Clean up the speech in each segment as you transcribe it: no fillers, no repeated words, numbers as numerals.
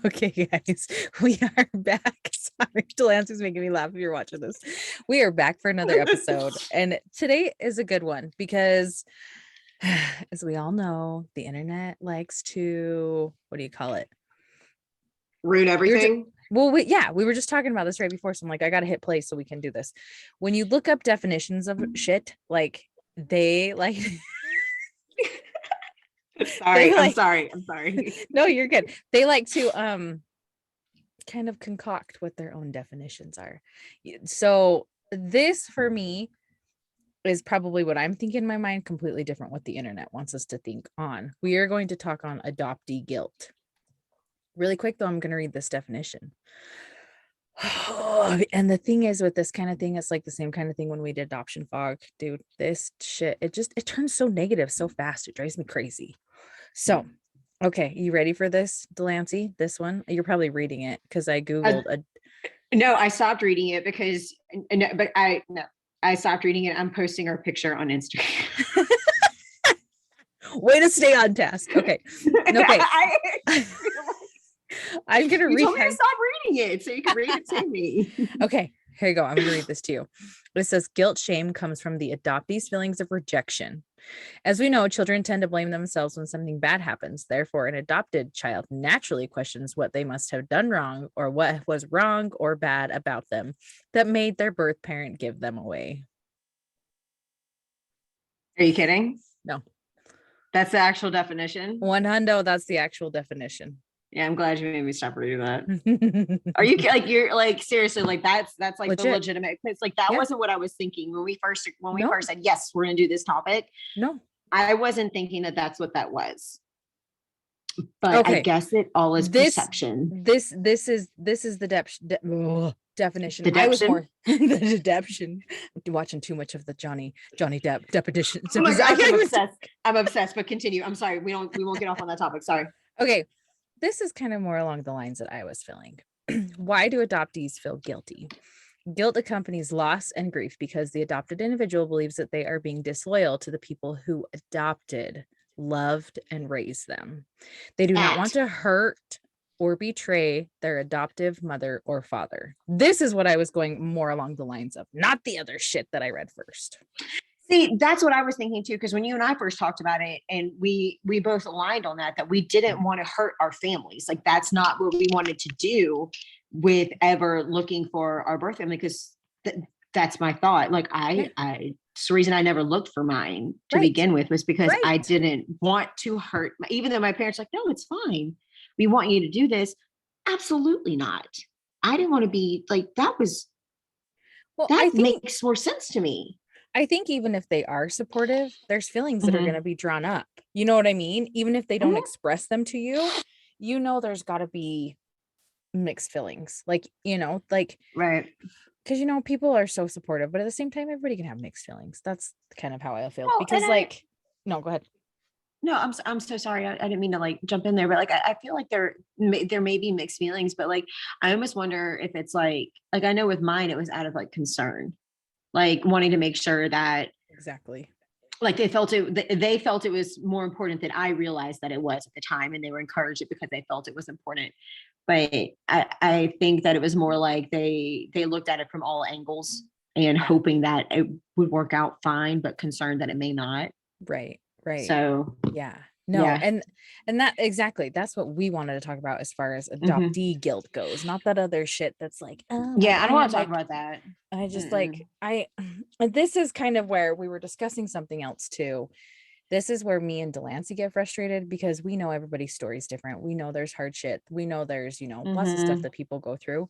Okay, guys, we are back. Sorry, Delancey's making me laugh if you're watching this. We are back for another episode, and today is a good one because, as we all know, the internet likes to, what do you call it? Ruin everything. We were just talking about this right before, so I'm like, I gotta hit play so we can do this. When you look up definitions of shit, like they like Sorry, like, I'm sorry. no, you're good. They like to kind of concoct what their own definitions are. So this for me is probably what I'm thinking in my mind, completely different what the internet wants us to think on. We are going to talk on adoptee guilt. Really quick though, I'm going to read this definition. And the thing is with this kind of thing, it's like the same kind of thing when we did adoption fog, dude. This shit, it turns so negative so fast. It drives me crazy. So, okay, you ready for this, Delancey? This one, you're probably reading it because I googled. No, I stopped reading it because, I stopped reading it. I'm posting our picture on Instagram. Way to stay on task. Okay, I'm gonna read. You told me to stop reading it so you can read it to me. Okay, here you go. I'm gonna read this to you. It says guilt shame comes from the adoptee's feelings of rejection. As we know, children tend to blame themselves when something bad happens. Therefore, an adopted child naturally questions what they must have done wrong or what was wrong or bad about them that made their birth parent give them away. Are you kidding? No. That's the actual definition? 100, that's the actual definition. Yeah, I'm glad you made me stop reading that. Are you like, you're like, seriously, like that's like legit. The legitimate, it's like, that wasn't what I was thinking when we first said, yes, we're going to do this topic. No, I wasn't thinking that that's what that was. But okay. I guess it all is perception. This is the definition. The I was more the definition. I'm watching too much of the Johnny Depp definition. Oh my God, I'm obsessed, but continue. I'm sorry. We won't get off on that topic. Sorry. Okay. This is kind of more along the lines that I was feeling. Why do adoptees feel guilty? Guilt accompanies loss and grief because the adopted individual believes that they are being disloyal to the people who adopted, loved, and raised them. They do not want to hurt or betray their adoptive mother or father. This is what I was going more along the lines of, not the other shit that I read first. See, that's what I was thinking too, because when you and I first talked about it, and we both aligned on that we didn't want to hurt our families. Like, that's not what we wanted to do with ever looking for our birth family, because that's my thought. Like, it's the reason I never looked for mine to begin with, was because I didn't want to hurt even though my parents were like, no, it's fine. We want you to do this. Absolutely not. I didn't want to be like, that makes more sense to me. I think even if they are supportive, there's feelings that are going to be drawn up. You know what I mean? Even if they don't express them to you, there's got to be mixed feelings. Like, right. Because, people are so supportive, but at the same time, everybody can have mixed feelings. That's kind of how I feel. Because no, go ahead. No, I'm so sorry. I didn't mean to like jump in there, but like, I feel like there may be mixed feelings, but like, I almost wonder if it's like I know with mine, it was out of like concern. Like wanting to make sure that like they felt it was more important than I realized that it was at the time. And they were encouraged it because they felt it was important. But I think that it was more like they looked at it from all angles and hoping that it would work out fine, but concerned that it may not. Right. So yeah. No, and that exactly, that's what we wanted to talk about as far as adoptee guilt goes, not that other shit that's like, oh yeah, I don't want to talk about that. I just this is kind of where we were discussing something else too. This is where me and Delancey get frustrated because we know everybody's story is different. We know there's hard shit. We know there's, lots of stuff that people go through,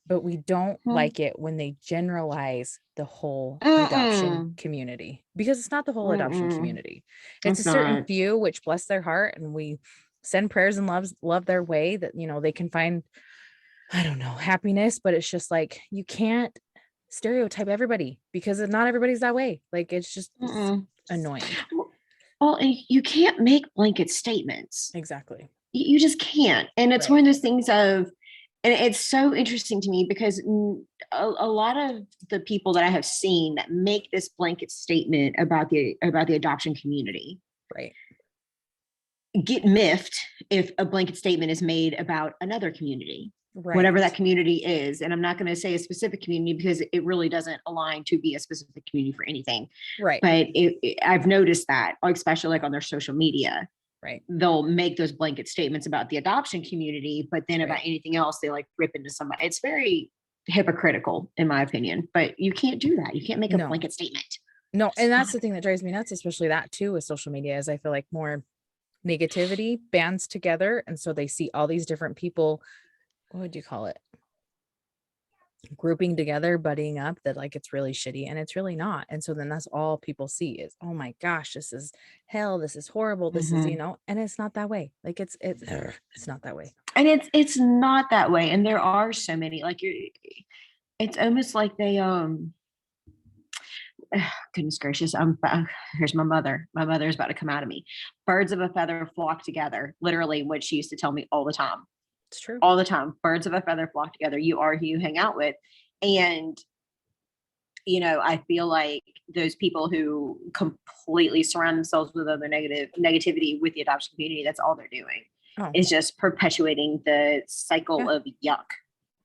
but we don't like it when they generalize the whole adoption community, because it's not the whole adoption community. It's a certain few, which bless their heart. And we send prayers and love their way that, they can find, I don't know, happiness, but it's just like, you can't stereotype everybody because not everybody's that way. Like, it's just annoying. Well, you can't make blanket statements. Exactly. You just can't. And it's one of those things of, and it's so interesting to me because a lot of the people that I have seen that make this blanket statement about the adoption community, right, get miffed if a blanket statement is made about another community, whatever that Right. community is. And I'm not going to say a specific community because it really doesn't align to be a specific community for anything. Right. But I've noticed that, especially like on their social media, Right. they'll make those blanket statements about the adoption community, but then about Right. anything else, they like rip into somebody. It's very hypocritical, in my opinion, but you can't do that. You can't make a No. blanket statement. No. And that's the thing that drives me nuts, especially that too with social media, is I feel like more negativity bands together. And so they see all these different people, what would you call it? Grouping together, buddying up, that like it's really shitty and it's really not. And so then that's all people see is, oh my gosh, this is hell, this is horrible, this is, Mhm. and it's not that way. Like it's not that way. And it's not that way. And there are so many, like it's almost like they goodness gracious, here's my mother. My mother is about to come out of me. Birds of a feather flock together, literally what she used to tell me all the time. It's true. All the time. Birds of a feather flock together. You are who you hang out with. And I feel like those people who completely surround themselves with other negativity with the adoption community, that's all they're doing, Oh, is just perpetuating the cycle yeah. of yuck.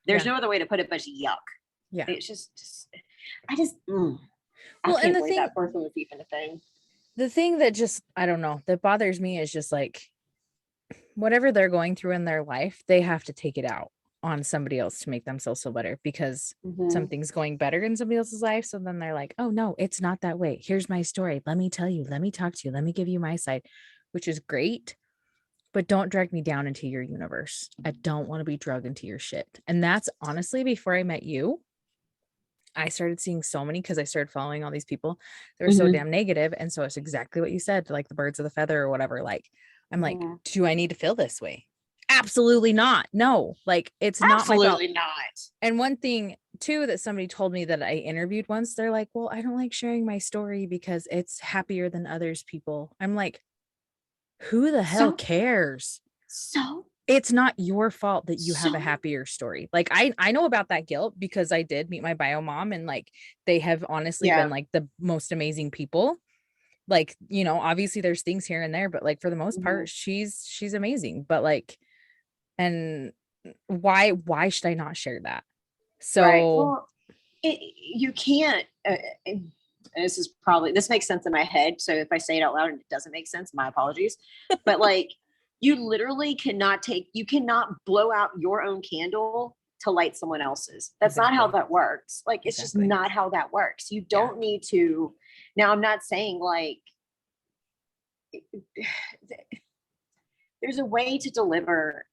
There's Yeah. no other way to put it but yuck. Yeah. It's I just, I Well, and can't believe that person was even a thing. the thing that just, I don't know, that bothers me is just like whatever they're going through in their life, they have to take it out on somebody else to make themselves feel better because Mm-hmm. something's going better in somebody else's life. So then they're like, oh no, it's not that way. Here's my story. Let me tell you, let me talk to you, let me give you my side, which is great. But don't drag me down into your universe. I don't want to be drugged into your shit. And that's honestly, before I met you, I started seeing so many because I started following all these people that were so Mm-hmm. damn negative. And so it's exactly what you said, like the birds of the feather or whatever. Like, I'm like, Mm-hmm. do I need to feel this way? Absolutely not. No, like it's not my fault. Absolutely not. And one thing too that somebody told me that I interviewed once, they're like, well, I don't like sharing my story because it's happier than others people. I'm like, who the hell So, cares? so, It's not your fault that you have a so, happier story. Like I know about that guilt because I did meet my bio mom and like they have honestly been yeah. like the most amazing people. Like, obviously there's things here and there, but like for the most Mm-hmm. part, she's amazing. But like, and why should I not share that? Right. So Well, you can't. And this makes sense in my head. So if I say it out loud and it doesn't make sense, my apologies. But like, you literally you cannot blow out your own candle to light someone else's. That's not how exactly. that works. Like, it's just Exactly. not how that works. You Yeah. don't need to. Now, I'm not saying like there's a way to deliver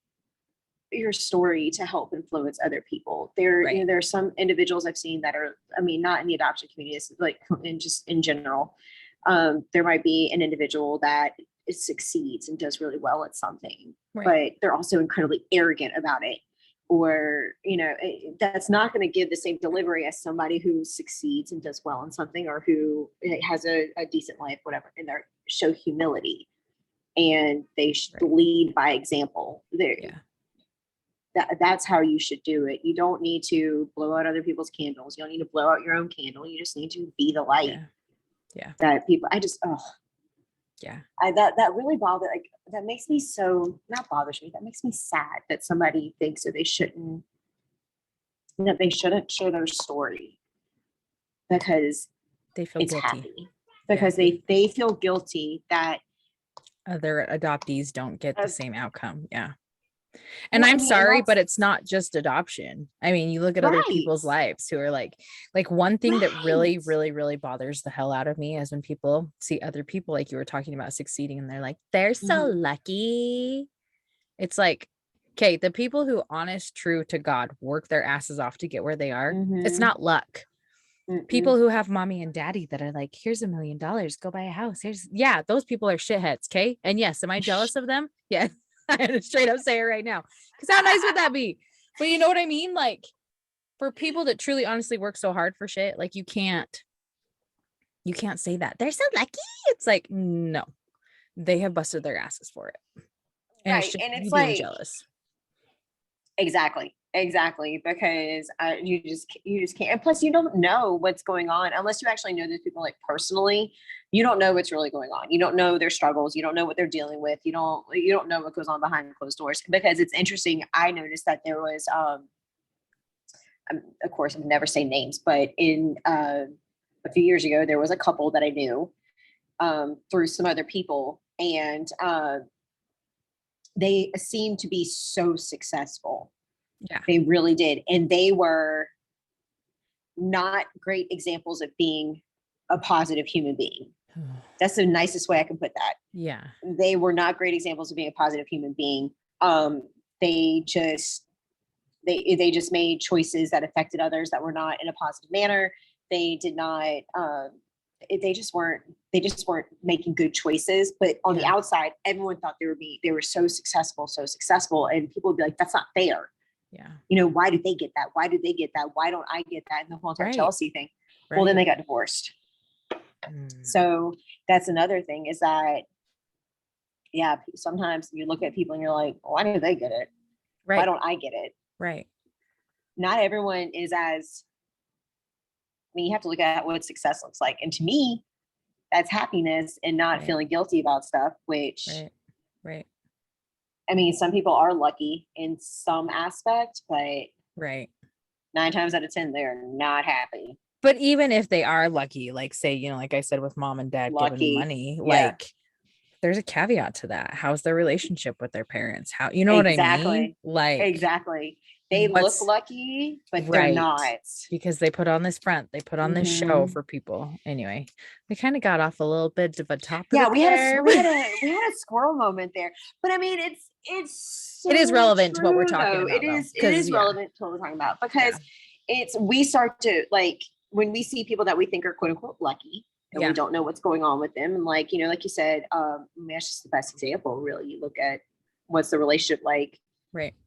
your story to help influence other people. Right. There are some individuals I've seen that are, I mean, not in the adoption community, it's like just in general. There might be an individual that succeeds and does really well at something, Right. but they're also incredibly arrogant about it. Or, that's not going to give the same delivery as somebody who succeeds and does well in something, or who has a decent life, whatever, and they show humility and they Right. lead by example. Yeah. That's how you should do it. You don't need to blow out other people's candles. You don't need to blow out your own candle. You just need to be the light Yeah. Yeah. that people. I just, Yeah. that really like that makes me so, not bothers me. That makes me sad that somebody thinks that they shouldn't share their story because They feel it's guilty. happy, Yeah. because they feel guilty that Other adoptees don't get the uh, same outcome. Yeah. And well, I I'm mean, and sorry, that's but it's not just adoption. I mean, you look at other right, people's lives who are like one thing that right. really, really, really bothers the hell out of me is when people see other people, like you were talking about, succeeding and they're like, they're so Mm-hmm. lucky. It's like, okay, the people who honest, true to God, work their asses off to get where they are, it's Mm-hmm. not luck. Mm-mm. People who have mommy and daddy that are like, here's $1,000,000, go buy a house. Yeah, those people are shitheads. Okay. And yes, am I jealous of them? Yeah. I had to straight up say it right now. Because how nice would that be? But you know what I mean? Like for people that truly honestly work so hard for shit, like you can't say that. They're so lucky. It's like, no, they have busted their asses for it. And it's Right. just And you it's being like, jealous. exactly. Exactly, because you just can't. And plus, you don't know what's going on unless you actually know those people like personally. You don't know what's really going on. You don't know their struggles. You don't know what they're dealing with. You don't know what goes on behind closed doors. Because it's interesting. I noticed that there was of course, I've never say names, but in a few years ago, there was a couple that I knew through some other people, and they seemed to be so successful. Yeah. They really did. And they were not great examples of being a positive human being. That's the nicest way I can put that. Yeah. They were not great examples of being a positive human being. They just they just made choices that affected others that were not in a positive manner. They did not they just weren't making good choices. But on the Yeah. outside, everyone thought they were so successful. And people would be like, that's not fair. Yeah. Why did they get that? Why did they get that? Why don't I get that? And the whole entire Right. Chelsea thing. Well, then they got divorced. So that's another thing is that, yeah, sometimes you look at people and you're like, why do they get it? Right. Why don't I get it? Right. Not everyone is as, I mean, you have to look at what success looks like. And to me, that's happiness and not Right. feeling guilty about stuff, which, Right. I mean, some people are lucky in some aspect, but Right. 9 times out of 10, they're not happy. But even if they are lucky, like say, like I said, with mom and dad giving Lucky. money, Yeah. like there's a caveat to that. How's their relationship with their parents? How, you know what I mean? Like Exactly. They look lucky, but they're not. Because they put on this front, they put on this show for people. Anyway, we kind of got off a little bit of a topic. Yeah, we had a squirrel moment there. But I mean, it is relevant to what we're talking about. It is relevant to what we're talking about because we start to like when we see people that we think are quote unquote lucky and we don't know what's going on with them. And like, like you said, I mean, that's just the best example, really. You look at what's the relationship like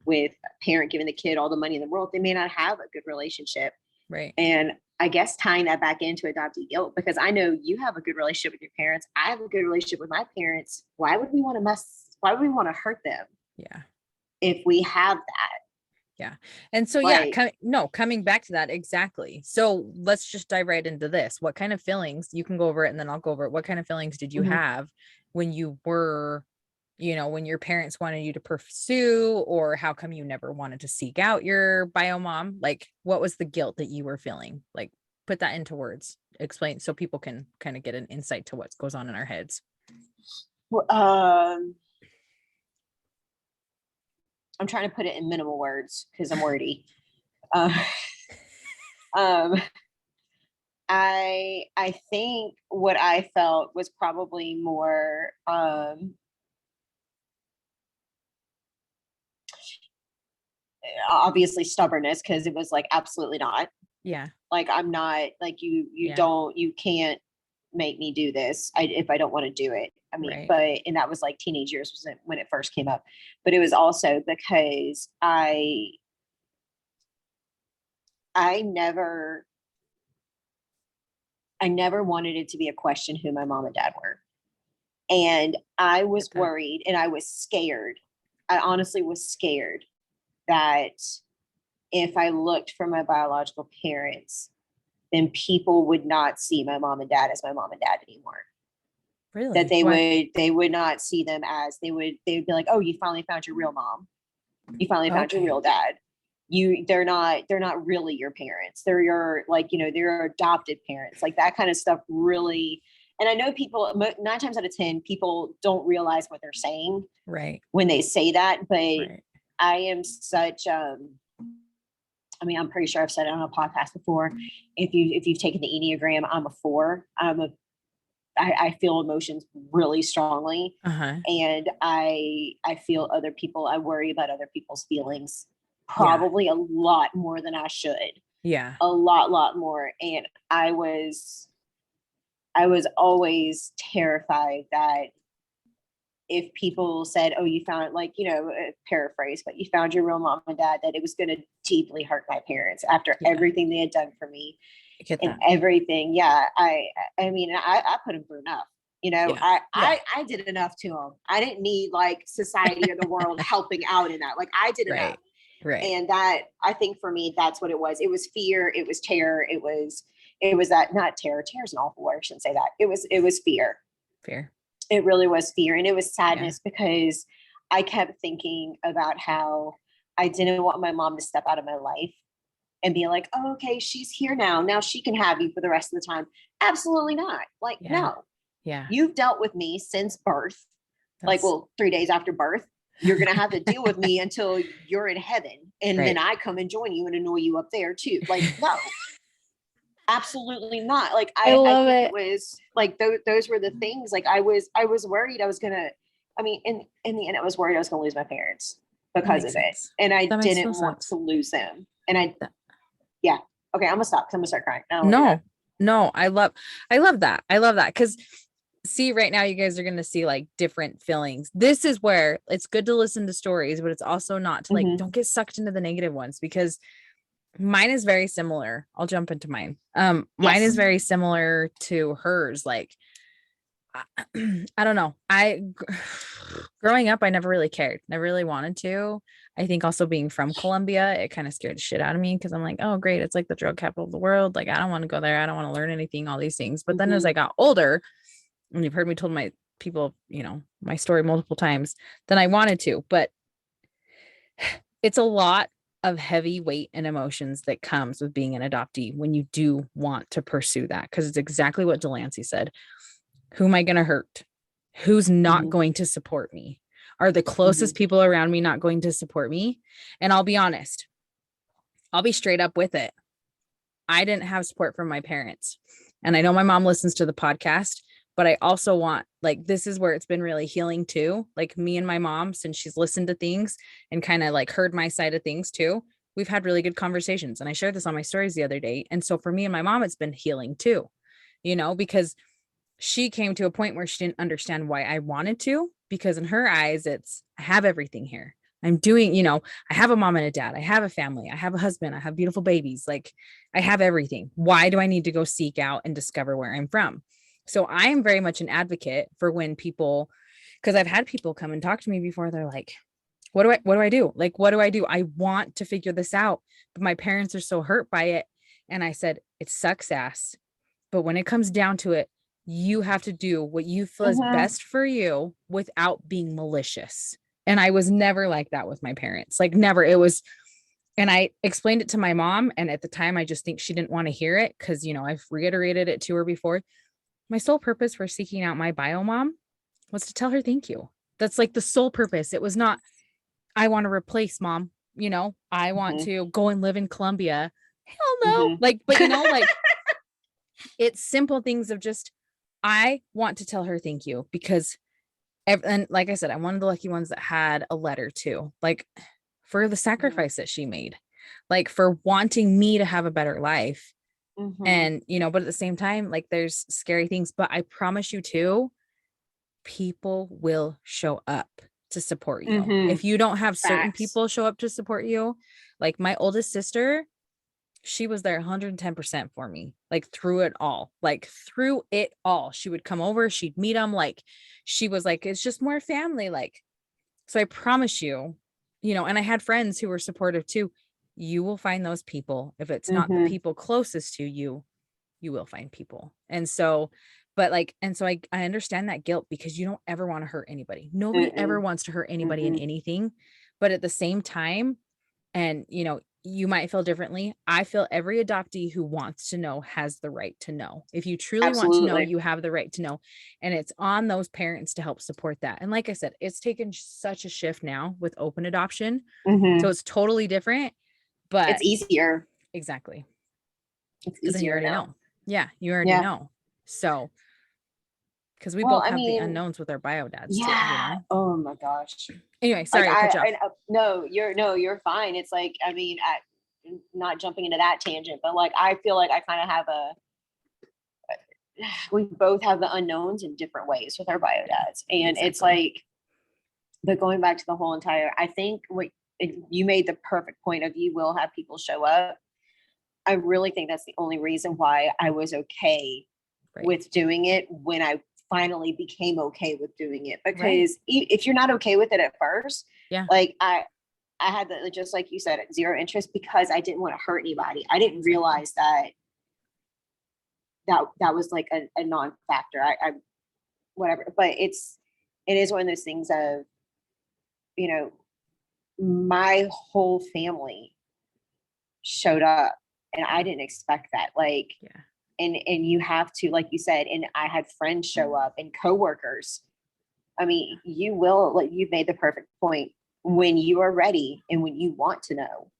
with a parent giving the kid all the money in the world. They may not have a good relationship. Right. And I guess tying that back into adoptee guilt, because I know you have a good relationship with your parents. I have a good relationship with my parents. Why would we want to hurt them? Yeah. If we have that. Yeah. And so, coming back to that. Exactly. So let's just dive right into this. What kind of feelings, you can go over it and then I'll go over it. What kind of feelings did you have when you were, when your parents wanted you to pursue, or how come you never wanted to seek out your bio mom? Like, what was the guilt that you were feeling? Like, put that into words, explain so people can kind of get an insight to what goes on in our heads. I'm trying to put it in minimal words because I'm wordy. I think what I felt was probably more obviously stubbornness, because it was like absolutely not. Yeah. Like I'm not like you can't make me do this if I don't want to do it. I mean, and that was like teenage years when it first came up. But it was also because I never wanted it to be a question who my mom and dad were. And I was worried and I was scared. I honestly was scared that if I looked for my biological parents, then people would not see my mom and dad as my mom and dad anymore. Really? That they would not see them as they would be like, oh, you finally found your real mom. You finally found your real dad. They're not really your parents. They're your they're your adopted parents. Like that kind of stuff really. And I know people 9 times out of 10, people don't realize what they're saying when they say that. But I am such I mean, I'm pretty sure I've said it on a podcast before. If you've taken the Enneagram, I'm a 4. I feel emotions really strongly, and I feel other people. I worry about other people's feelings probably a lot more than I should. Yeah, a lot more. And I was always terrified that if people said, oh, you found paraphrase, but you found your real mom and dad, that it was going to deeply hurt my parents after everything they had done for me and everything. Yeah. I mean, I put them through enough, I did enough to them. I didn't need society or the world helping out in that. I did enough. Right. And that, I think for me, that's what it was. It was fear. It was terror. It was that, not terror. Terror is an awful word. I shouldn't say that. It was fear. Fear. It really was fear. And it was Yeah. sadness because I kept thinking about how I didn't want my mom to step out of my life and be like, oh, okay, she's here now. Now she can have you for the rest of the time. Absolutely not. Like, Yeah. no, Yeah. you've dealt with me since birth. Like, That's well, 3 days after birth, you're going to have to deal with me until you're in heaven. And right. then I come and join you and annoy you up there too. Like, no, absolutely not. Like, I I love think it it. was like, those were the things. Like, I was worried I was going to, I mean, in the end, I was worried I was going to lose my parents That because makes of it. sense. And I That makes didn't full want sense. to lose them. And That- yeah. Okay, I'm gonna stop because I'm gonna start crying. I don't wanna do no, that. no, I love that. I love that. Cause see, right now you guys are gonna see like different feelings. This is where it's good to listen to stories, but it's also not to like, Mhm, don't get sucked into the negative ones because mine is very similar. I'll jump into mine. Mine is yes. very similar to hers. Like, I don't know. Growing up, I never really cared. Never really wanted to. I think also being from Colombia, it kind of scared the shit out of me because I'm like, oh, great. It's like the drug capital of the world. Like, I don't want to go there. I don't want to learn anything, all these things. But then as Mhm, I got older, and you've heard me told my people, you know, my story multiple times, then I wanted to. But it's a lot of heavy weight and emotions that comes with being an adoptee when you do want to pursue that. Because it's exactly what Delancey said. Who am I going to hurt? Who's not mhm, going to support me? Are the closest mhm, people around me not going to support me? And I'll be honest, I'll be straight up with it. I didn't have support from my parents. And I know my mom listens to the podcast, but I also want, like, this is where it's been really healing too. Like, me and my mom, since she's listened to things and kind of like heard my side of things too, we've had really good conversations. And I shared this on my stories the other day. And so for me and my mom, it's been healing too, you know, because she came to a point where she didn't understand why I wanted to, because in her eyes, it's, I have everything here. I'm doing, you know, I have a mom and a dad. I have a family. I have a husband. I have beautiful babies. Like, I have everything. Why do I need to go seek out and discover where I'm from? So I am very much an advocate for when people, because I've had people come and talk to me before. They're like, what do I do? Like, what do I do? I want to figure this out, but my parents are so hurt by it. And I said, it sucks ass. But when it comes down to it, you have to do what you feel is mhm, best for you without being malicious. And I was never like that with my parents. Like, never. It was, and I explained it to my mom. And at the time, I just think she didn't want to hear it because, you know, I've reiterated it to her before. My sole purpose for seeking out my bio mom was to tell her thank you. That's like the sole purpose. It was not, I want to replace mom. You know, I want mhm, to go and live in Colombia. Hell no. mhm. Like, but you know, like, it's simple things of just, I want to tell her thank you because, and like I said, I'm one of the lucky ones that had a letter too, like for the Mhm, sacrifice that she made, like for wanting me to have a better life. mhm, And, you know, but at the same time, like there's scary things, but I promise you too, people will show up to support you. mhm. If you don't have certain Facts. people show up to support you, like my oldest sister, she was there 110% for me, like through it all, like through it all. She would come over, she'd meet them. Like, she was like, it's just more family. Like, so I promise you, you know, and I had friends who were supportive too. You will find those people. If it's not the Mhm, people closest to you, you will find people. And so, but like, and so I understand that guilt because you don't ever want to hurt anybody. Nobody ever mm-mm, wants to hurt anybody in mm-mm, anything. But at the same time, and, you know, you might feel differently. I feel every adoptee who wants to know has the right to know. If you truly want to know, absolutely. you have the right to know. And it's on those parents to help support that. And like I said, it's taken such a shift now with open adoption. So Mhm. it's totally different, It's but easier. exactly. It's Because then you easier already now. know. Yeah, you already Yeah. know. So, because we Well, both I have the mean, unknowns with our bio dads too, you yeah. know? Oh my gosh. Anyway, Like sorry to cut you off. no, you're fine. It's like, I mean, not jumping into that tangent, but like I feel like I kind of have a we both have the unknowns in different ways with our bio Yeah, dads. And it's exactly. like, but going back to the whole entire, I think what you made the perfect point of, you will have people show up. I really think that's the only reason why I was okay Right. with doing it when I finally became okay with doing it. Right. Because if you're not okay with it at first, Yeah. like I had the, just like you said, zero interest because I didn't want to hurt anybody. I didn't Exactly. realize that was like a non-factor. I whatever, but it is one of those things of, you know, my whole family showed up and I didn't expect that. Like, Yeah. and you have to, like you said, and I had friends show up and coworkers. I mean, you will, like, you've made the perfect point. When you are ready and when you want to know,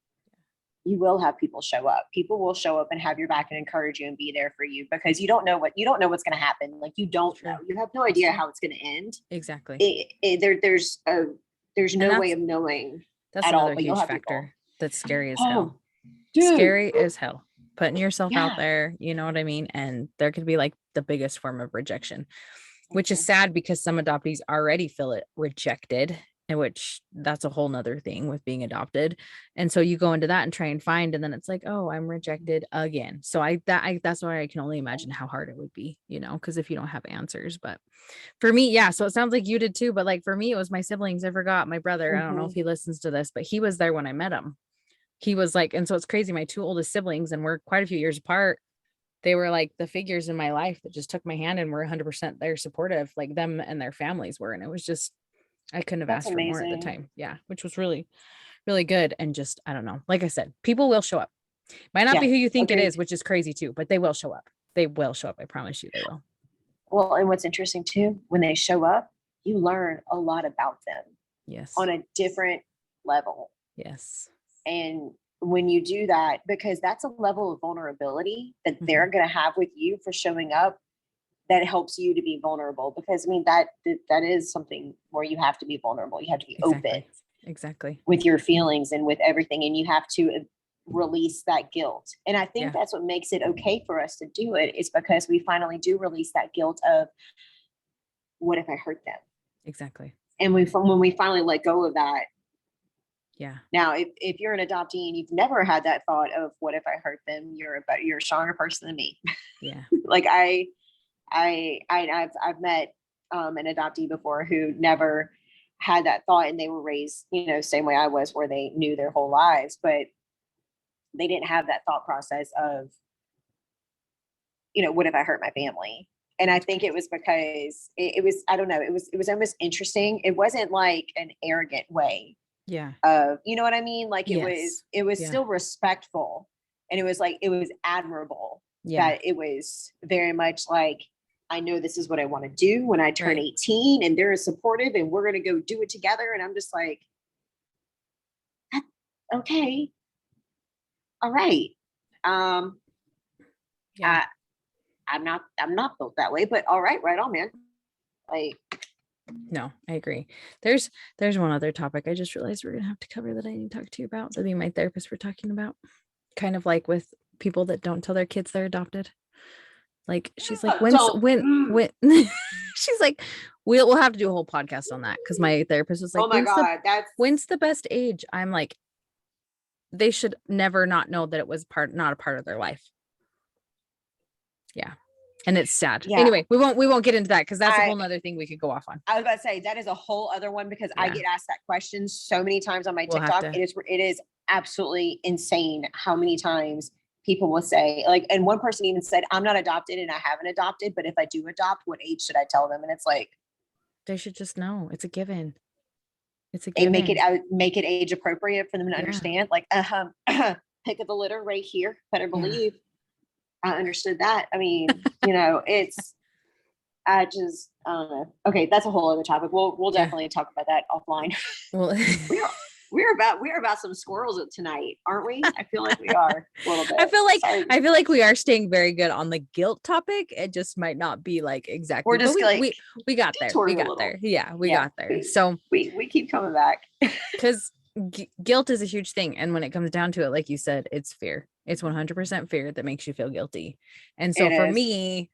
you will have people show up. People will show up and have your back and encourage you and be there for you, because you don't know what's going to happen. Like, you don't know. You have no idea how it's going to end. Exactly. There's And no way of knowing that's at all. another But you'll huge have people. factor that's scary as Oh, hell. dude. Scary as hell. Putting yourself out Yeah. there, you know what I mean? And there could be like the biggest form of rejection, which is sad because some adoptees already feel it rejected, and which that's a whole nother thing with being adopted. And so you go into that and try and find, and then it's like, oh, I'm rejected again. So that's why I can only imagine how hard it would be, you know, because if you don't have answers. But for me, yeah. So it sounds like you did too. But like for me, it was my siblings. I forgot my brother. I don't know if he listens to this, but he was there when I met him. He was like, and so it's crazy. My two oldest siblings, and we're quite a few years apart, they were like the figures in my life that just took my hand and were 100% there supportive, like them and their families were. And it was just, I couldn't have That's asked for more at the amazing. time. Yeah. Which was really, really good. And just, I don't know. Like I said, people will show up. Might not be Yeah, who you think it agreed. is, which is crazy too, but they will show up. They will show up. I promise you they will. Well, and what's interesting too, when they show up, you learn a lot about them Yes. on a different level. Yes. And when you do that, because that's a level of vulnerability that they're Mhm. going to have with you for showing up, that helps you to be vulnerable. Because I mean, that is something where you have to be vulnerable. You have to be open Exactly. Exactly. with your feelings and with everything, and you have to release that guilt. And I think Yeah. that's what makes it okay for us to do it, is because we finally do release that guilt of, what if I hurt them? Exactly. And when we finally let go of that. Yeah. Now, if you're an adoptee and you've never had that thought of, what if I hurt them, you're a stronger person than me. Yeah. Like I've met an adoptee before who never had that thought, and they were raised, same way I was, where they knew their whole lives, but they didn't have that thought process of, what if I hurt my family? And I think it was because it was, I don't know, it was almost interesting. It wasn't like an arrogant way Yeah. of, you know what I mean? Like Yes. it was Yeah. still respectful, and it was admirable. Yeah. That it was very much like, I know this is what I want to do when I turn Right. 18, and they're supportive, and we're going to go do it together. And I'm just like, okay, all right. Yeah. I'm not built that way, but all right, right on, man. Like, No, I agree. There's one other topic I just realized we're gonna have to cover that I need to talk to you about, that me and my therapist were talking about. Kind of like with people that don't tell their kids they're adopted. Like she's like, when she's like, we'll have to do a whole podcast on that, because my therapist was like, oh my God, when's the best age? I'm like, they should never not know that it was not a part of their life. Yeah. And it's sad. yeah. Anyway, we won't get into that, because that's a whole nother thing we could go off on. I was about to say, that is a whole other one, because I get asked that question so many times on my We'll have TikTok. to. It is absolutely insane how many times people will say, like, and one person even said, I'm not adopted and I haven't adopted, but if I do adopt, what age should I tell them? And it's like, They should just know. It's a given. It's a they given. make it age appropriate for them to Yeah. understand. Like, pick of the litter right here. Better believe I understood that. I mean, I don't know. Okay, that's a whole other topic. We'll definitely talk about that offline. Well, we're about some squirrels tonight, aren't we? I feel like we are a little bit. I feel like we are staying very good on the guilt topic. It just might not be like exactly. We're just but we got there. We got there. Yeah, we got there. So we keep coming back, because guilt is a huge thing, and when it comes down to it, like you said, it's fear. It's 100% fear that makes you feel guilty. And so for me,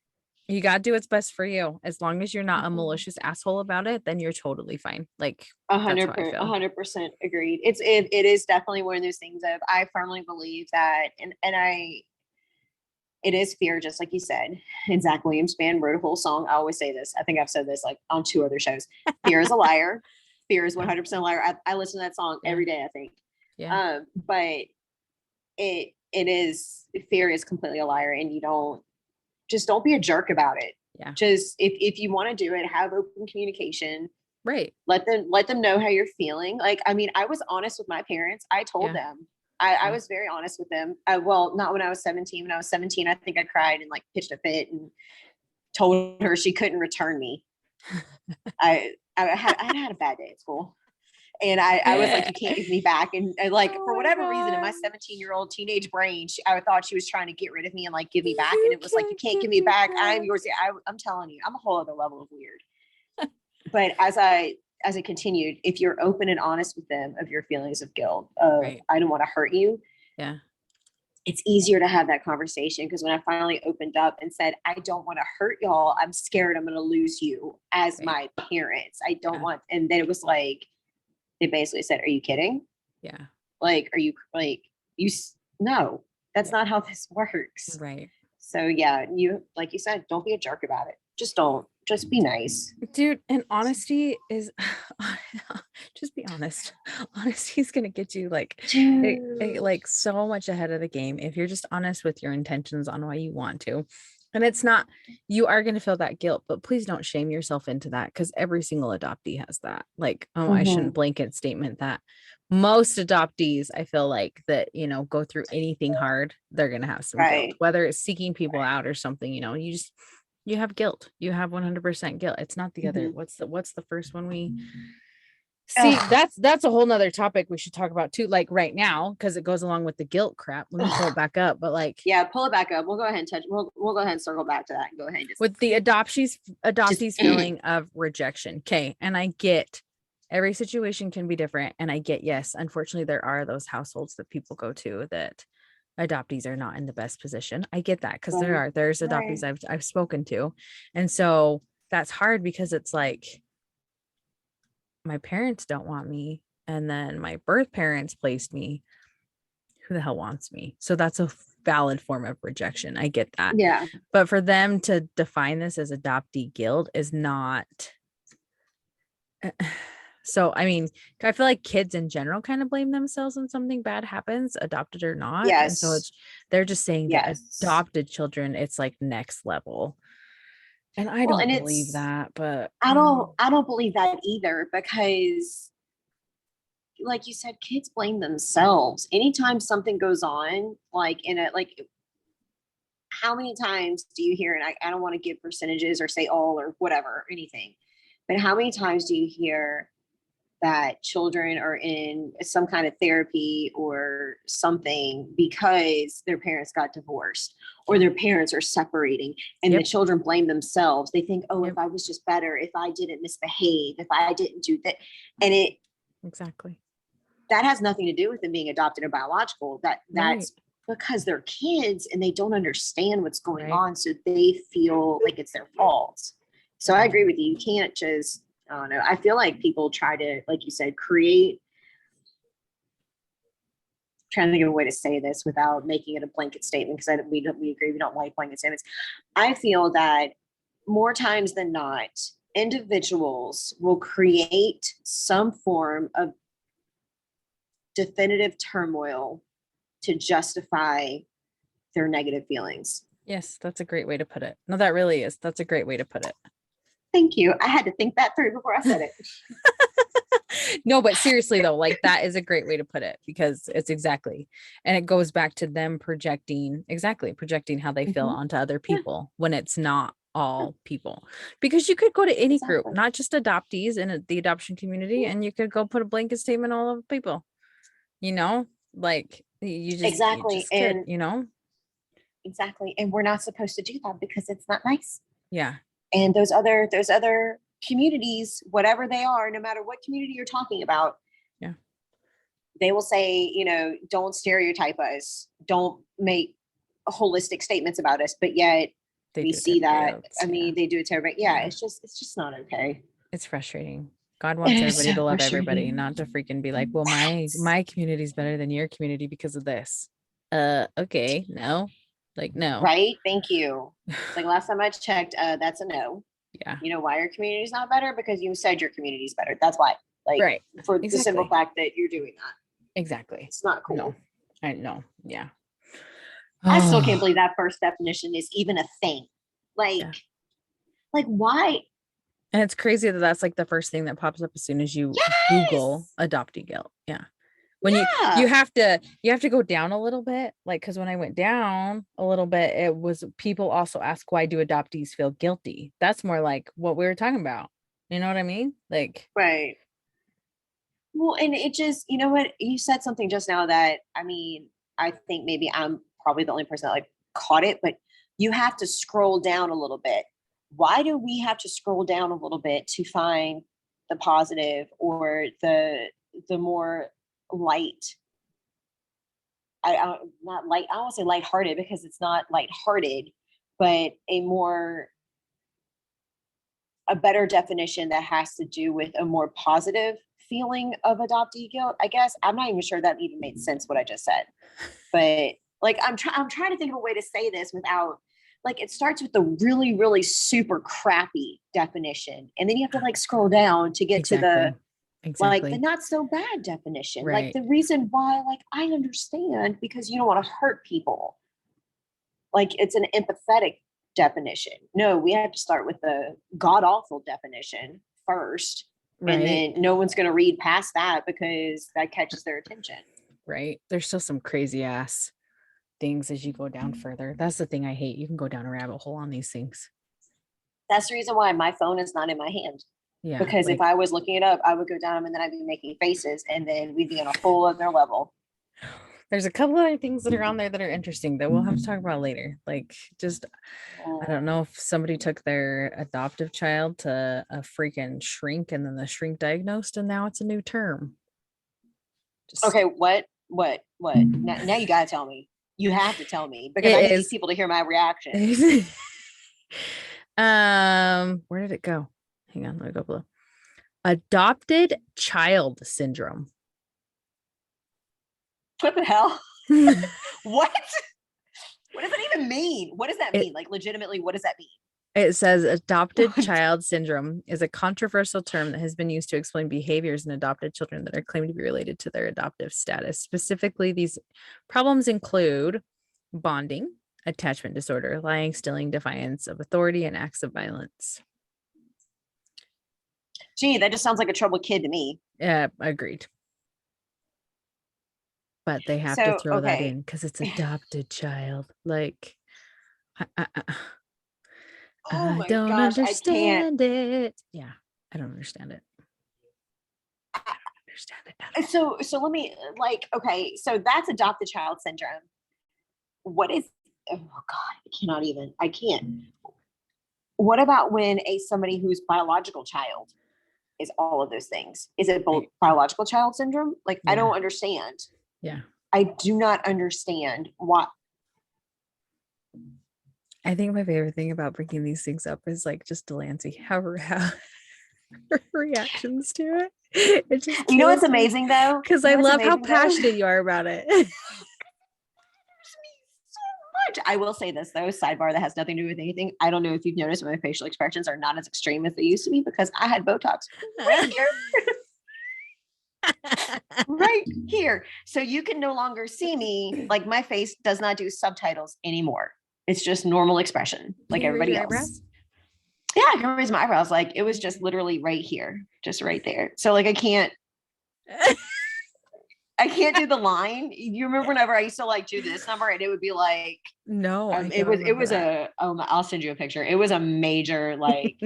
you got to do what's best for you. As long as you're not a malicious asshole about it, then you're totally fine. Like 100% agreed. It is definitely one of those things of, I firmly believe that, and it is fear, just like you said. And Zach Williams band wrote a whole song. I always say this. I think I've said this like on 2 other shows. Fear is a liar. Fear is 100% a liar. I listen to that song every day, I think. Yeah. But it is, fear is completely a liar, and you don't be a jerk about it. Yeah. Just if you want to do it, have open communication. Right. Let them know how you're feeling. Like, I mean, I was honest with my parents. I told them. I was very honest with them. Well, not when I was 17. When I was 17, I think I cried and like pitched a fit and told her she couldn't return me. I had a bad day at school. And I was like, you can't give me back. And like, Oh for my whatever reason, in my God. 17-year-old teenage brain, I thought she was trying to get rid of me and like give me back. And You it was like, you can't can't give give me me back. I'm back. yours. I'm telling you, I'm a whole other level of weird. But as it continued, if you're open and honest with them of your feelings of guilt, of Right. I don't want to hurt you, Yeah. it's easier to have that conversation. Because when I finally opened up and said, I don't want to hurt y'all, I'm scared I'm going to lose you as Right. my parents. I don't Yeah. want, and then it was like, they basically said, are you kidding? Yeah. Like, are you like, no, that's Yeah. not how this works. Right. So yeah, like you said, don't be a jerk about it. Just be nice. Dude, and honesty is just be honest. Honesty is gonna get you Dude. like so much ahead of the game if you're just honest with your intentions on why you want to. And it's not, you are going to feel that guilt, but please don't shame yourself into that, because every single adoptee has that. Like, oh, I shouldn't Mhm. blanket statement that. Most adoptees, I feel like that, go through anything hard, they're going to have some guilt, Right. whether it's seeking people Right. out or something, you have guilt. You have 100% guilt. It's not the other. Mhm. What's the first one we see? Ugh. That's a whole nother topic we should talk about too, like right now, because it goes along with the guilt crap. Let me pull it Ugh. back up. But like, Yeah, pull it back up. We'll go ahead and we'll go ahead and circle back to that and go ahead and with the just adoptees feeling of rejection. Okay. And I get every situation can be different. And I get, yes, unfortunately, there are those households that people go to that adoptees are not in the best position. I get that, because right. there's Right. adoptees I've spoken to. And so that's hard, because it's like my parents don't want me. And then my birth parents placed me. Who the hell wants me? So that's a valid form of rejection. I get that. Yeah. But for them to define this as adoptee guilt is not. So, I mean, I feel like kids in general kind of blame themselves when something bad happens, adopted or not. And so Yes. they're just saying that Yes. adopted children, it's like next level. And I Well, don't and believe that, but I don't believe that either, because like you said, kids blame themselves. Anytime something goes on, like in a like how many times do you hear, and I don't want to give percentages or say all or whatever or anything, but how many times do you hear that children are in some kind of therapy or something because their parents got divorced or their parents are separating, and the yep, children blame themselves. They think, oh, if yep, I was just better, if I didn't misbehave, if I didn't do that. And exactly. that has nothing to do with them being adopted or biological. Right, That's because they're kids and they don't understand what's going right. on, so they feel like it's their fault. So I agree with you. You can't just, I don't know. I feel like people try to, like you said, create, trying to think of a way to say this without making it a blanket statement, because we agree we don't like blanket statements. I feel that more times than not, individuals will create some form of definitive turmoil to justify their negative feelings. Yes, that's a great way to put it. No, that really is. That's a great way to put it. Thank you. I had to think that through before I said it. No, but seriously though, like that is a great way to put it, because it's exactly, and it goes back to them projecting how they feel Mhm. onto other Yeah, people when it's not yeah, all people. Because you could go to any group, exactly. not just adoptees in the adoption community, Yeah, and you could go put a blanket statement all over people, you know, like you exactly. just could, And exactly. And we're not supposed to do that because it's not nice. yeah, And those other communities, whatever they are, no matter what community you're talking about, yeah, they will say, don't stereotype us, don't make holistic statements about us, but yet they we do it to see everybody that. else. I Yeah, mean, they do it to everybody. Yeah, yeah, it's just not okay. it's frustrating. God It wants is everybody so to love everybody, frustrating. not to freaking be like, well, my Facts. my community is better than your community because of this. Okay, no, like no. Right? Thank you. It's like last time I checked, that's a no. Yeah, You know why your community is not better? Because you said your community is better. That's why. like Right. for the simple Exactly. fact that you're doing that. Exactly. It's not No, cool. I know. Yeah. I still can't Oh, believe that first definition is even a thing. yeah. Like why? And it's crazy that that's like the first thing that pops up as soon as you Google Yes. adoptee guilt. Yeah. When you Yeah. have to go down a little bit, like, because when I went down a little bit, it was people also ask, why do adoptees feel guilty? That's more like what we were talking about. You know what I mean? Like, Right. Well, and it just, you know what? You said something just now that, I mean, I think maybe I'm probably the only person that like caught it, but you have to scroll down a little bit. Why do we have to scroll down a little bit to find the positive or the more light? I not light. I don't want to say lighthearted because it's not lighthearted, but a better definition that has to do with a more positive feeling of adoptee guilt. I guess I'm not even sure that even made sense what I just said, but like I'm trying to think of a way to say this without like it starts with the really really super crappy definition, and then you have to like scroll down to get to the exactly. like the Exactly. not so bad definition, like Right. the reason why like I understand because you don't want to hurt people, like it's an empathetic definition. No, we have to start with the god awful definition first. And Right. then no one's going to read past that because that catches their attention. Right. There's still some crazy ass things as you go down further. That's the thing I hate. You can go down a rabbit hole on these things. That's the reason why my phone is not in my hand. Yeah. Because if Like, I was looking it up, I would go down and then I'd be making faces and then we'd be on a whole other level. there's a couple other things that are on there that are interesting that we'll have to talk about later. Like, just, I don't know if somebody took their adoptive child to a freaking shrink and then the shrink diagnosed and now it's a new term. Just, Okay, what? Now you got to tell me. You have to tell me because I it need these is. people to hear my reaction. Where did it go? Hang on, let me go below. Adopted child syndrome. What the hell? What? What does that even mean? What does that it mean? Like, legitimately, what does that mean? It says adopted What? child syndrome is a controversial term that has been used to explain behaviors in adopted children that are claimed to be related to their adoptive status. Specifically, these problems include bonding, attachment disorder, lying, stealing, defiance of authority, and acts of violence. Gee, that just sounds like a troubled kid to me. Yeah, agreed. But they have to So, throw that okay. in because it's adopted child. Like, I, I, I Oh I my don't gosh, I can't. understand it. Yeah, I don't understand it. I don't understand it at all. So let me like, okay, so that's adopted child syndrome. What is, oh God, I cannot even, I can't. What about when a somebody who's biological child is all of those things? Is it both Right. biological child syndrome? Like, I Yeah. don't understand. Yeah. I do not understand why. I think my favorite thing about bringing these things up is like just Delancey, how her reactions to it. It just You know what's kills me amazing though? because You I know what's love how amazing though? passionate you are about it. So much. I will say this though, sidebar that has nothing to do with anything. I don't know if you've noticed my facial expressions are not as extreme as they used to be because I had Botox right here, right here. So you can no longer see me. Like my face does not do subtitles anymore. It's just normal expression, Can like you raise everybody your else. eyebrows? Yeah, I can raise my eyebrows. Like it was just literally right here, just right there. So like I can't do the line. You remember whenever I used to like do this number and it would be like No, I it don't remember was that. a I'll send you a picture. It was a major like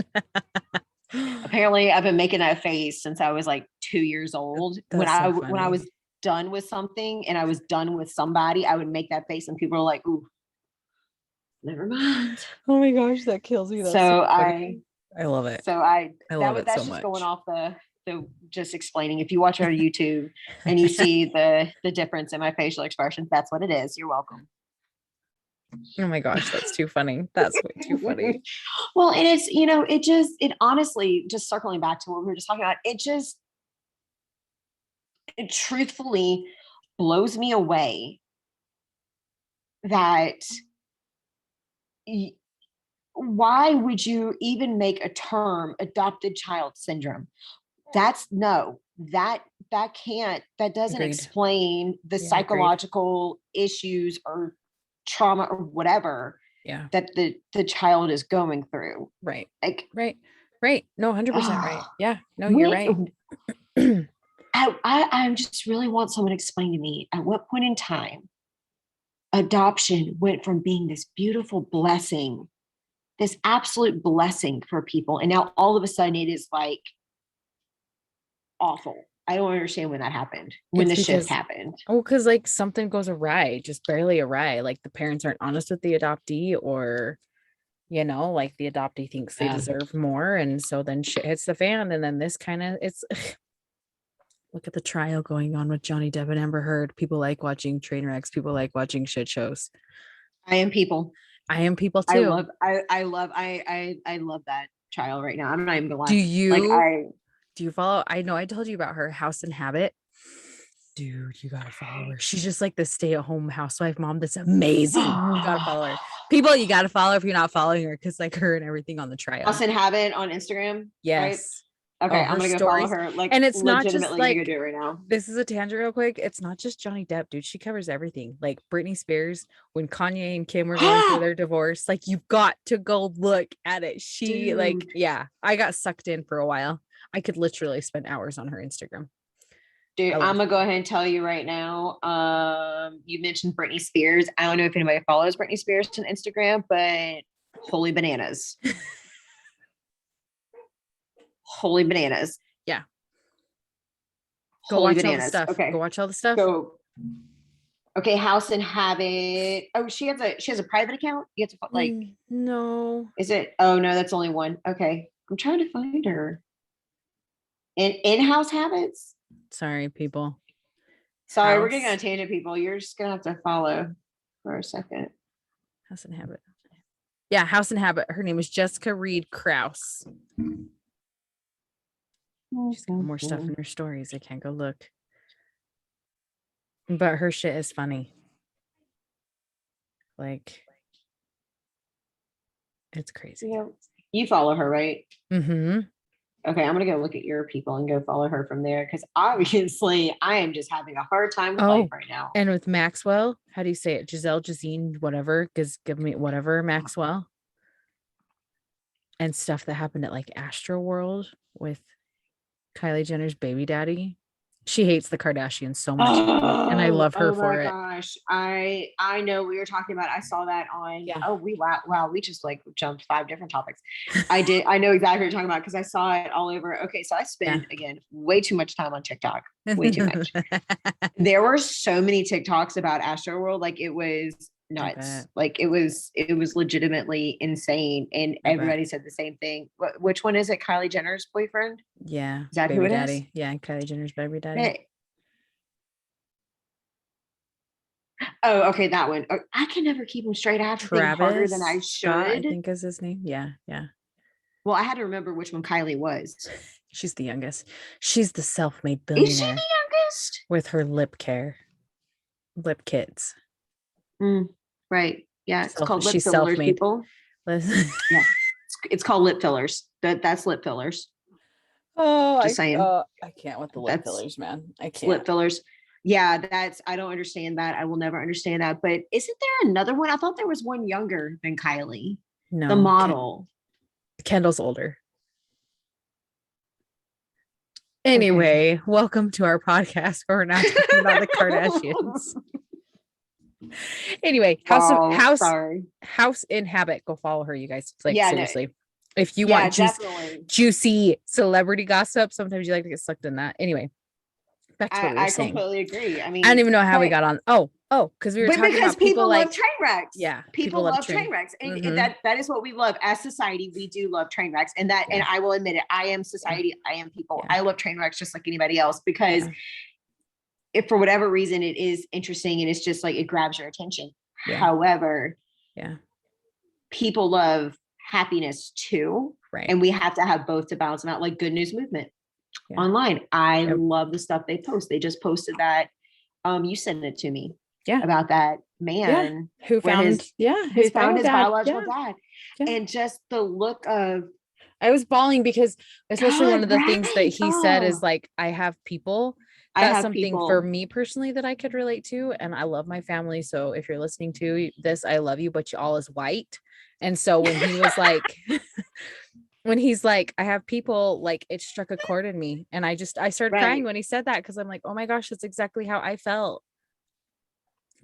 apparently I've been making that face since I was like 2 years old. That's so When I was funny. done with something and I was done with somebody, I would make that face and people were like, ooh, never mind. Oh my gosh, that kills me. That's so So funny. I love it. I love it so that's just going much. off the just explaining. If you watch our YouTube and you see the difference in my facial expressions, that's what it is. You're welcome. Oh my gosh, that's too funny. That's way too funny. Well, and it's, it honestly, just circling back to what we were just talking about, it truthfully blows me away that why would you even make a term adopted child syndrome? That's no. that doesn't Agreed. explain the Yeah, agreed. psychological issues or trauma or whatever Yeah. that the child is going through. Right. Like, Right. Right. No, 100% right. oh, Yeah. No, you're when right. I just really want someone to explain to me at what point in time adoption went from being this beautiful blessing, this absolute blessing for people, and now all of a sudden it is like awful. I don't understand when that happened, when It's the shift because, happened. oh, because like something goes awry, just barely awry. Like the parents aren't honest with the adoptee, or, like the adoptee thinks they Yeah. deserve more. And so then shit hits the fan. And then this kind of, it's, look at the trial going on with Johnny Depp and Amber Heard. People like watching train wrecks. People like watching shit shows. I am people. I am people I too. love I love that child right now. I'm not even gonna Do lie. Like you do you follow? I know I told you about her House and Habit. Dude, you gotta follow her. She's just like the stay-at-home housewife mom that's amazing. You gotta follow her. People, you gotta follow her if you're not following her, because like her and everything on the House trial. and Habit on Instagram, right? Yes. Okay, Oh, I'm her gonna go follow stories. her. Like And it's not just legitimately gonna go like, do it right now. this is a tangent real quick. It's not just Johnny Depp, dude. She covers everything. Like Britney Spears, when Kanye and Kim were going through their divorce, like you've got to go look at it. She like, Dude. yeah, I got sucked in for a while. I could literally spend hours on her Instagram. Dude, I I'm love gonna go ahead and tell you right now. You mentioned Britney Spears. I don't know if anybody follows Britney Spears on Instagram, but holy bananas. Holy bananas. Yeah. Go Holy watch all the bananas. stuff. Go Okay. watch all the stuff. So okay, House and Habit. Oh, she has a private account. You have to like, No. is it? Oh no, that's only one. Okay. I'm trying to find her. In-house habits. Sorry, people. Sorry, we're getting on a House. tangent, people. You're just gonna have to follow for a second. House and Habit. Yeah, House and Habit. Her name is Jessica Reed Krause. She's got more stuff in her stories. I can't go look. But her shit is funny. Like, it's crazy. Yeah. You follow her, right? Mm-hmm. Okay, I'm gonna go look at your people and go follow her from there because obviously I am just having a hard time with life Oh, right now. and with Maxwell, how do you say it? Giselle, Jazine, whatever. Give me whatever, Maxwell. And stuff that happened at like Astroworld with Kylie Jenner's baby daddy. She hates the Kardashians so much, and I love her Oh for my it. gosh. I know what you're talking about. I saw that on Yeah. wow, we just like jumped 5 different topics. I know exactly what you're talking about because I saw it all over. Okay, so I spend again way too much time on TikTok. Way too much. There were so many TikToks about Astroworld, like it was nuts. Like it was legitimately insane. And everybody said the same thing. Which one is it? Kylie Jenner's boyfriend? Yeah. Is that baby who it daddy. is? Yeah, Kylie Jenner's baby daddy. Hey. Oh, okay, that one. Oh, I can never keep them straight. I have to think harder than I Travis Scott, I should. think is his name. Yeah, yeah. Well, I had to remember which one Kylie was. She's the youngest. She's the self-made Is she billionaire the youngest? with her lip kits. Right. Yeah, it's called lip She's fillers, self-made. people. Yeah, it's called lip fillers. That's lip fillers. Oh, Just saying. I can't with the lip That's fillers, man. I lip can't. fillers. Yeah, I don't understand that. I will never understand that. But isn't there another one? I thought there was one younger than Kylie, the No, model. Kendall's older. Okay. Anyway, welcome to our podcast where we're not talking about the Kardashians. Anyway, House in Habit. Go follow her, you guys. Like, Yeah, seriously. If you yeah, want definitely. juicy celebrity gossip, sometimes you like to get sucked in that. Anyway, back to what we were saying. Completely agree. I mean, I don't even know how we got on. Oh, because we were talking about people like love train wrecks. Yeah, people love train wrecks, and that is what we love as society. We do love train wrecks, and I will admit it. I am society. I am people. I love train wrecks just like anybody else because if for whatever reason it is interesting and it's just like it grabs your attention. However, people love happiness too, right? And we have to have both to balance them out. Like Good News Movement online. I love the stuff they post. They just posted that. You sent it to me. Yeah. About that man who found his biological dad. dad. And just the look of I was bawling because especially one God, of the things that right. he said is Oh, like, I have people. I That's have something for people. me personally that I could relate to. And I love my family. So if you're listening to this, I love you, but you all is white. And so when he was like, when he's like, I have people, like it struck a chord in me. And I started crying Right. when he said that because I'm like, oh my gosh, that's exactly how I felt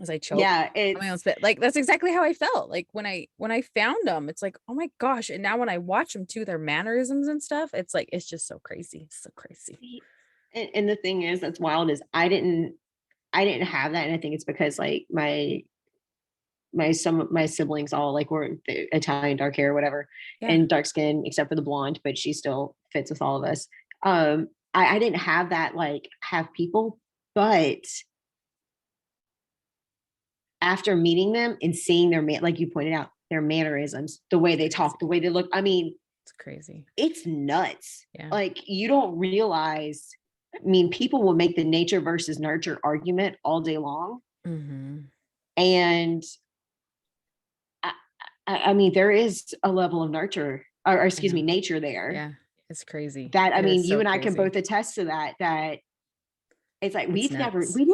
as I choked Yeah, on my own it's spit. Like that's exactly how I felt. Like when I found them, it's like, oh my gosh. And now when I watch them too, their mannerisms and stuff, it's like it's just so crazy. So crazy. and the thing is that's wild is I didn't have that. And I think it's because like some of my siblings all like were Italian, dark hair, whatever, Yeah. and dark skin, except for the blonde, but she still fits with all of us. I didn't have that like have people, but after meeting them and seeing like you pointed out, their mannerisms, the way they Crazy. talk, the way they look, I mean, It's crazy. it's nuts. Yeah. Like you don't realize. I mean, people will make the nature versus nurture argument all day long, Mm-hmm. and I, I mean, there is a level of nurture, or I excuse know. me, nature there. Yeah. It's crazy. That I It mean, is you so and I can crazy. both attest to that. That it's like It's we've never, nuts. we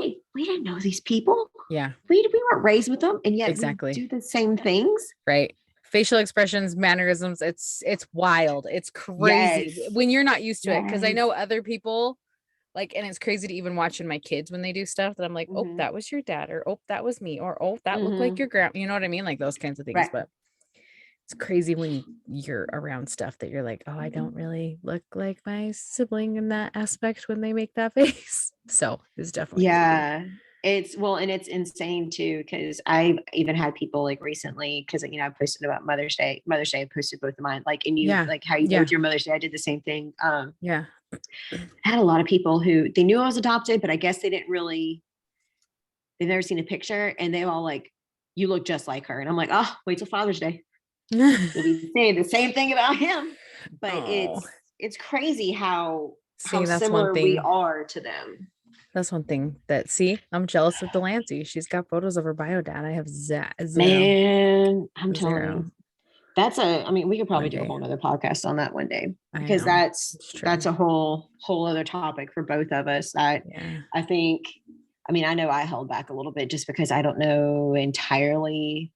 didn't know these people. Yeah, We weren't raised with them, and yet we exactly. do the same things. Right. Facial expressions, mannerisms, it's wild. It's crazy Yes, when you're not used to it. Cause I yes. know other people like, and it's crazy to even watching my kids when they do stuff that I'm like, oh, Mm-hmm. that was your dad, or oh, that was me, or oh, that looked like Mm-hmm. your grandma. You know what I mean? Like those kinds of things. Right. But it's crazy when you're around stuff that you're like, oh, I don't really look like my sibling in that aspect when they make that face. So it's definitely crazy. Yeah. It's well, and it's insane too, because I've even had people like recently, because I posted about Mother's Day. Mother's Day, I posted both of mine. Like, and you Yeah. like how you did Yeah. with your Mother's Day, I did the same thing. Yeah. I had a lot of people who they knew I was adopted, but I guess they've never seen a picture, and they all like, you look just like her. And I'm like, oh, wait till Father's Day. You'll be saying the same thing about him. But Oh, it's crazy how see, that's one similar we thing. are to them. That's one thing that, see, I'm jealous of Delancey. She's got photos of her bio dad. I have zero, Man, I'm telling zero. you. I mean, we could probably One do a day. whole nother podcast on that one day, I because know. that's It's true. that's a whole other topic for both of us that Yeah. I think, I mean, I know I held back a little bit just because I don't know entirely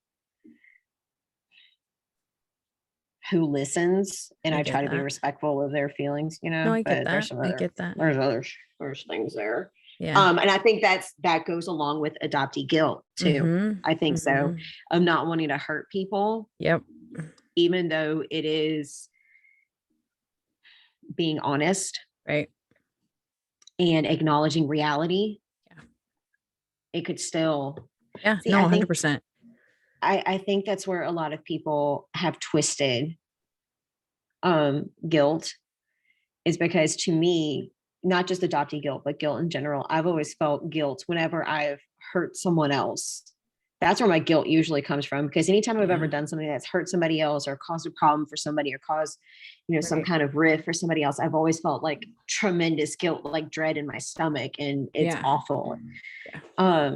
who listens, and I I get try to be that. respectful of their feelings, No, I get but that. I get that. there's things there. Yeah. And I think that goes along with adoptee guilt too. Mm-hmm. I think so, Mm-hmm. of not wanting to hurt people, Yep. even though it is being honest Right. and acknowledging reality. Yeah. It could still Yeah. see. No, 100%. I think that's where a lot of people have twisted guilt, is because to me, not just adoptee guilt, but guilt in general, I've always felt guilt whenever I've hurt someone else. That's where my guilt usually comes from, because anytime I've ever Yeah. done something that's hurt somebody else or caused a problem for somebody or caused, some Right. kind of rift for somebody else, I've always felt like tremendous guilt, like dread in my stomach, and it's Yeah. awful. Yeah.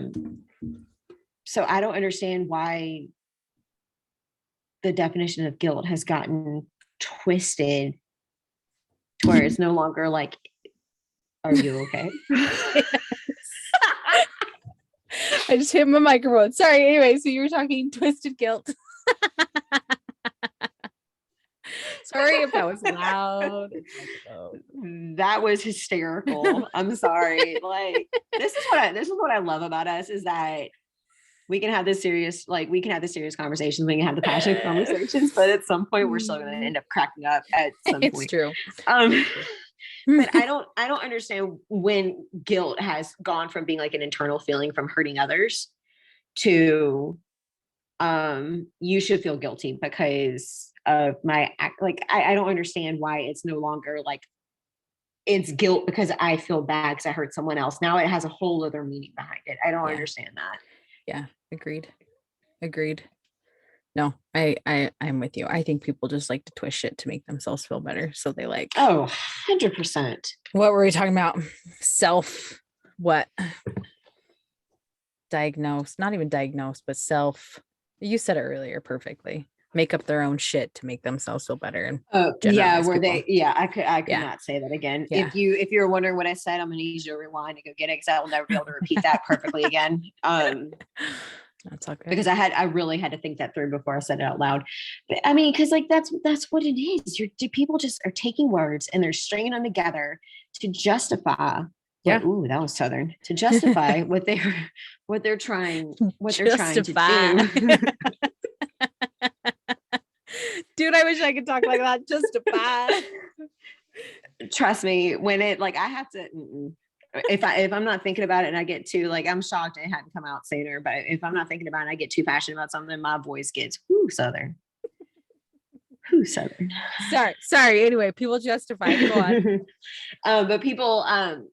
So I don't understand why the definition of guilt has gotten twisted to where it's no longer like, are you okay? I just hit my microphone. Sorry. Anyway, so you were talking twisted guilt. Sorry if that was loud. That was hysterical. I'm sorry. Like, this is what I love about us, is that we can have this serious, conversations, we can have the passionate conversations, but at some point we're still going to end up cracking up at some It's point. true. Um, but I don't understand when guilt has gone from being like an internal feeling from hurting others to you should feel guilty because of my act. Like I don't understand why it's no longer like it's guilt because I feel bad because I hurt someone else. Now it has a whole other meaning behind it. I don't Yeah. understand that. Yeah. Agreed. No, I'm with you. I think people just like to twist shit to make themselves feel better. So they like, Oh, 100%. what were we talking about? What? Diagnose, not even diagnose, but you said it earlier perfectly. make up their own shit to make themselves feel better and Yeah, generalize people. I could Yeah. not say that again. Yeah. If you're wondering what I said, I'm gonna need you to rewind and go get it because I will never be able to repeat that perfectly again. That's all good. Because I really had to think that through before I said it out loud. But I mean, because like that's what it is. People just are taking words and they're stringing them together to justify. Yeah. Ooh, that was Southern. To justify what they're trying to do. Dude, I wish I could talk like that. Justify. Trust me, when it like I have to. If I'm not thinking about it and I get too like I'm shocked it hadn't come out sooner, but if I'm not thinking about it and I get too passionate about something, my voice gets Southern. Southern. Sorry. Anyway, people justify. Go on. But people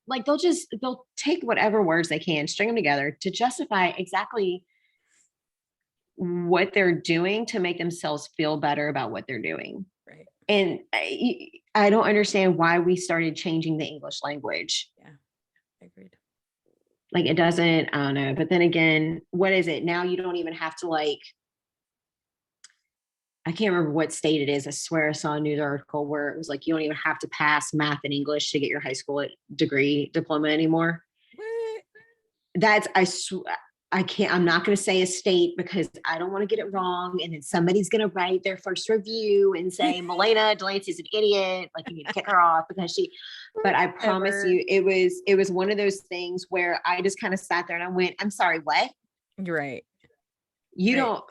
like they'll take whatever words they can, string them together to justify exactly what they're doing to make themselves feel better about what they're doing. Right. And I don't understand why we started changing the English language. Yeah. Agreed. Like it doesn't, I don't know. But then again, what is it? Now you don't even have to like, I can't remember what state it is. I swear I saw a news article where it was like, you don't even have to pass math and English to get your high school diploma anymore. That's, I'm not going to say a state because I don't want to get it wrong. And then somebody's going to write their first review and say, Milena Delancey's an idiot. Like you need to kick her off because but I promise you, it was one of those things where I just kind of sat there and I went, I'm sorry, what? You're right. You don't,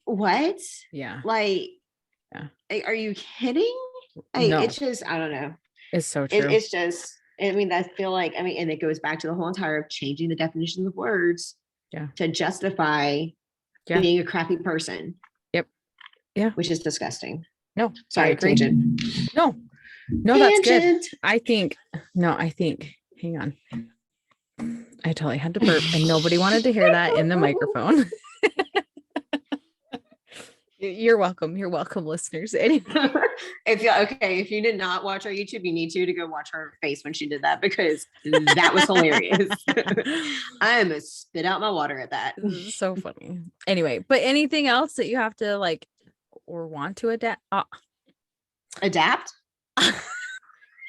what? Yeah. Like, are you kidding? Like, no. It's just, I don't know. It's so true. It's just, I mean, I feel like, and it goes back to the whole entire changing the definitions of words. Yeah. To justify being a crappy person. Yep. Yeah. Which is disgusting. No. Sorry, tangent. No, that's good. I think, hang on. I totally had to burp and nobody wanted to hear that in the microphone. You're welcome. You're welcome, listeners. If you did not watch our YouTube, you need to go watch her face when she did that because that was hilarious. I almost spit out my water at that. So funny. Anyway, but anything else that you have to like or want to adapt? Adapt?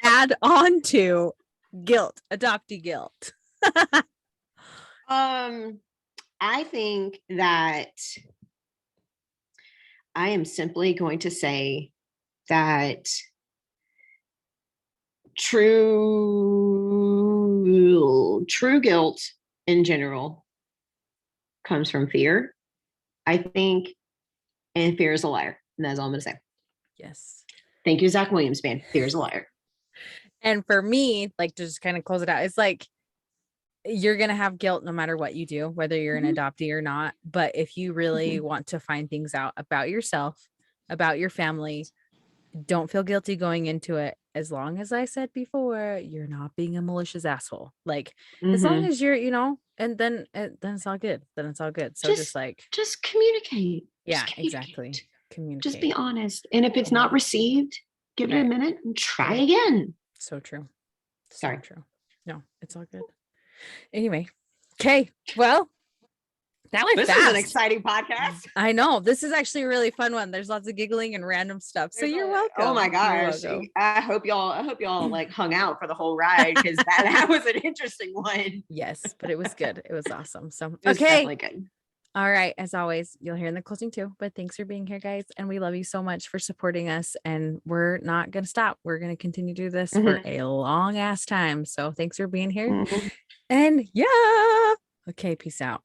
Add on to guilt, adoptee guilt. I think that I am simply going to say that true guilt in general comes from fear, I think, and fear is a liar. And that's all I'm going to say. Yes. Thank you, Zach Williams band. Fear is a liar. And for me, like to just kind of close it out, it's like you're going to have guilt no matter what you do, whether you're an adoptee or not. But if you really want to find things out about yourself, about your family, don't feel guilty going into it. As long as I said before, you're not being a malicious asshole. Like as long as you're, and then it's all good. Then it's all good. So just communicate. Yeah, exactly. Communicate. Just be honest. And if it's not received, give it a minute and try again. So true. Sorry. True. No, it's all good. Anyway. Okay. Well, that went fast. This is an exciting podcast. I know. This is actually a really fun one. There's lots of giggling and random stuff. So you're welcome. Oh my gosh. I hope y'all like hung out for the whole ride because that was an interesting one. Yes, but it was good. It was awesome. So it was definitely good. All right. As always, you'll hear in the closing too, but thanks for being here, guys. And we love you so much for supporting us. And we're not going to stop. We're going to continue to do this for a long ass time. So thanks for being here. And yeah. Okay. Peace out.